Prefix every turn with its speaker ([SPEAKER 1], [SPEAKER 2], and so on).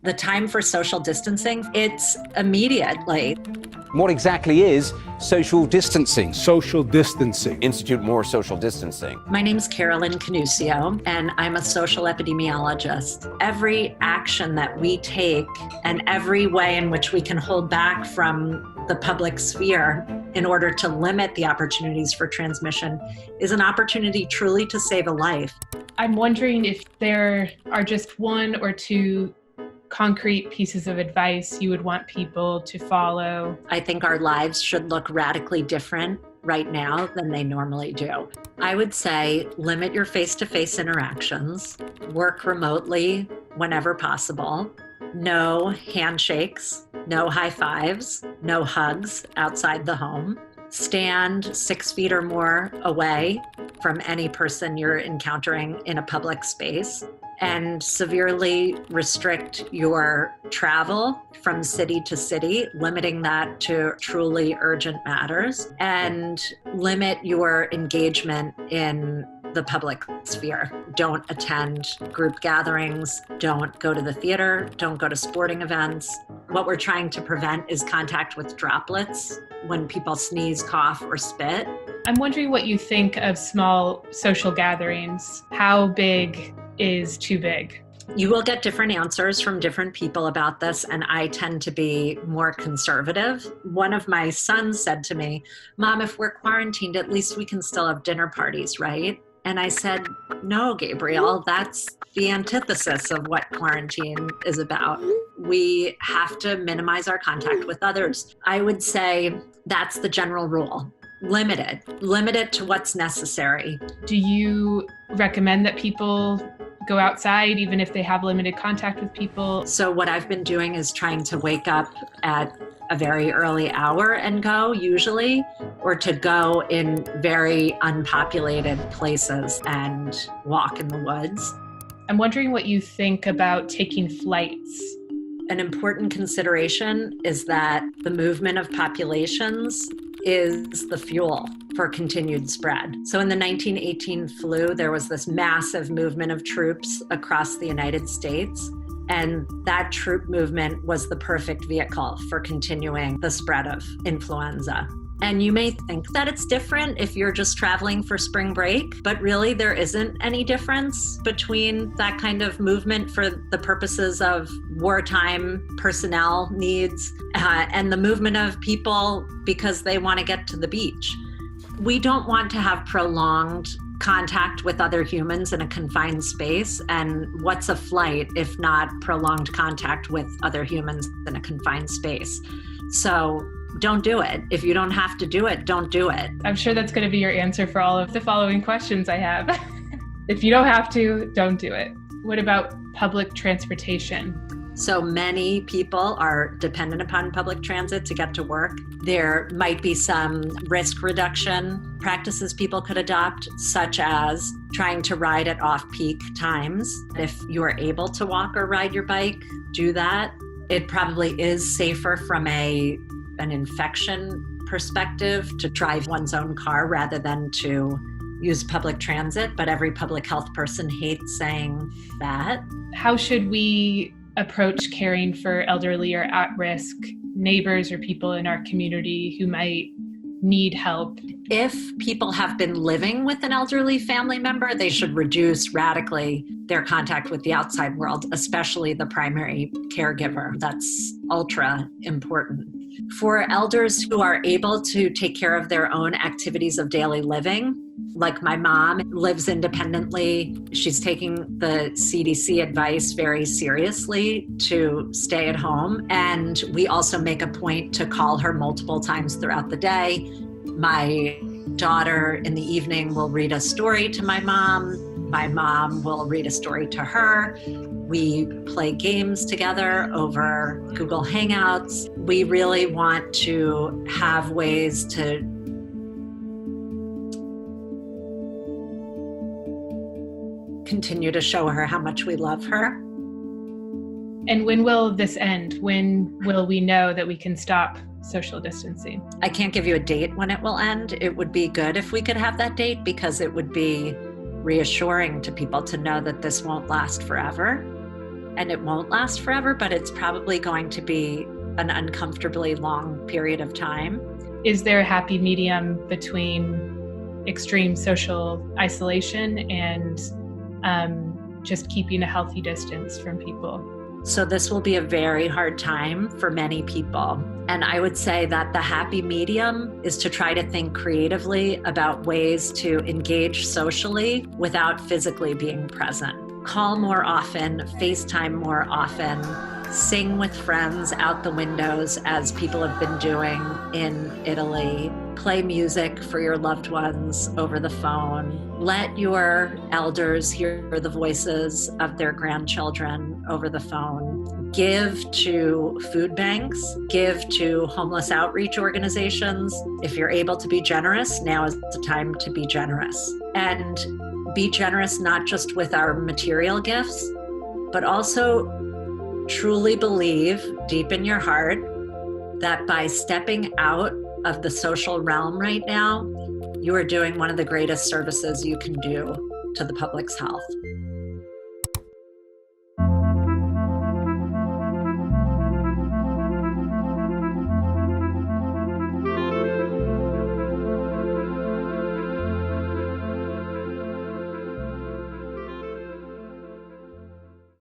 [SPEAKER 1] The time for social distancing, it's immediately.
[SPEAKER 2] What exactly is social distancing?
[SPEAKER 3] Social distancing.
[SPEAKER 2] Institute more social distancing.
[SPEAKER 1] My name's Carolyn Canusio, and I'm a social epidemiologist. Every action that we take and every way in which we can hold back from the public sphere in order to limit the opportunities for transmission is an opportunity truly to save a life.
[SPEAKER 4] I'm wondering if there are just one or two concrete pieces of advice you would want people to follow.
[SPEAKER 1] I think our lives should look radically different right now than they normally do. I would say limit your face-to-face interactions, work remotely whenever possible, no handshakes, no high fives, no hugs outside the home, stand 6 feet or more away from any person you're encountering in a public space, and severely restrict your travel from city to city, limiting that to truly urgent matters, and limit your engagement in the public sphere. Don't attend group gatherings, don't go to the theater, don't go to sporting events. What we're trying to prevent is contact with droplets when people sneeze, cough, or spit.
[SPEAKER 4] I'm wondering what you think of small social gatherings. How big is too big?
[SPEAKER 1] You will get different answers from different people about this, and I tend to be more conservative. One of my sons said to me, "Mom, if we're quarantined, at least we can still have dinner parties, right?" And I said, "No, Gabriel, that's the antithesis of what quarantine is about. We have to minimize our contact with others." I would say that's the general rule. Limit it to what's necessary.
[SPEAKER 4] Do you recommend that people go outside even if they have limited contact with people?
[SPEAKER 1] So what I've been doing is trying to wake up at a very early hour and go, usually, or to go in very unpopulated places and walk in the woods.
[SPEAKER 4] I'm wondering what you think about taking flights.
[SPEAKER 1] An important consideration is that the movement of populations is the fuel for continued spread. So in the 1918 flu, there was this massive movement of troops across the United States, and that troop movement was the perfect vehicle for continuing the spread of influenza. And you may think that it's different if you're just traveling for spring break, but really there isn't any difference between that kind of movement for the purposes of wartime personnel needs and the movement of people because they want to get to the beach. We don't want to have prolonged contact with other humans in a confined space. And what's a flight if not prolonged contact with other humans in a confined space? So don't do it. If you don't have to do it, don't do it.
[SPEAKER 4] I'm sure that's going to be your answer for all of the following questions I have. If you don't have to, don't do it. What about public transportation?
[SPEAKER 1] So many people are dependent upon public transit to get to work. There might be some risk reduction practices people could adopt, such as trying to ride at off-peak times. If you are able to walk or ride your bike, do that. It probably is safer from an infection perspective to drive one's own car rather than to use public transit, but every public health person hates saying that.
[SPEAKER 4] How should we approach caring for elderly or at-risk neighbors or people in our community who might need help?
[SPEAKER 1] If people have been living with an elderly family member, they should reduce radically their contact with the outside world, especially the primary caregiver. That's ultra important. For elders who are able to take care of their own activities of daily living, like my mom lives independently, she's taking the CDC advice very seriously to stay at home. And we also make a point to call her multiple times throughout the day. My daughter in the evening will read a story to my mom. My mom will read a story to her. We play games together over Google Hangouts. We really want to have ways to continue to show her how much we love her.
[SPEAKER 4] And when will this end? When will we know that we can stop social distancing?
[SPEAKER 1] I can't give you a date when it will end. It would be good if we could have that date because it would be reassuring to people to know that this won't last forever. and it won't last forever, but it's probably going to be an uncomfortably long period of time.
[SPEAKER 4] Is there a happy medium between extreme social isolation and just keeping a healthy distance from people?
[SPEAKER 1] So this will be a very hard time for many people. And I would say that the happy medium is to try to think creatively about ways to engage socially without physically being present. Call more often, FaceTime more often, sing with friends out the windows as people have been doing in Italy, play music for your loved ones over the phone, let your elders hear the voices of their grandchildren over the phone, give to food banks, give to homeless outreach organizations. If you're able to be generous, now is the time to be generous. And be generous not just with our material gifts, but also truly believe deep in your heart that by stepping out of the social realm right now, you are doing one of the greatest services you can do to the public's health.